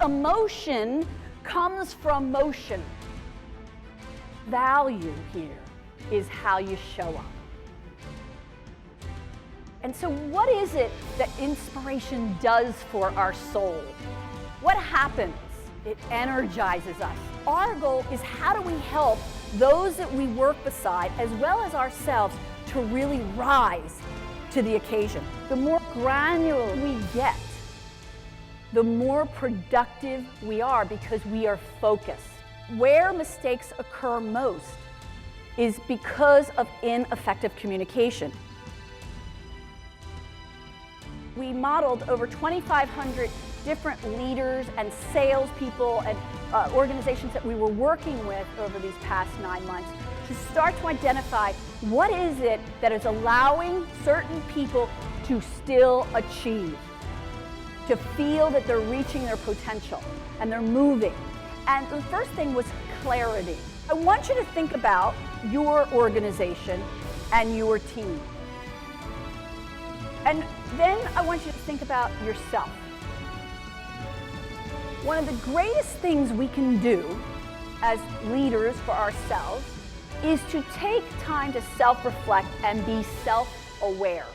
Emotion comes from motion. Value here is how you show up. And so what is it that inspiration does for our soul? What happens? It energizes us. Our goal is how do we help those that we work beside, as well as ourselves, to really rise to the occasion. The more granular we get, the more productive we are because we are focused. Where mistakes occur most is because of ineffective communication. We modeled over 2,500 different leaders and salespeople and organizations that we were working with over these past 9 months to start to identify what is it that is allowing certain people to still achieve, to feel that they're reaching their potential and they're moving. And the first thing was clarity. I want you to think about your organization and your team. And then I want you to think about yourself. One of the greatest things we can do as leaders for ourselves is to take time to self-reflect and be self-aware.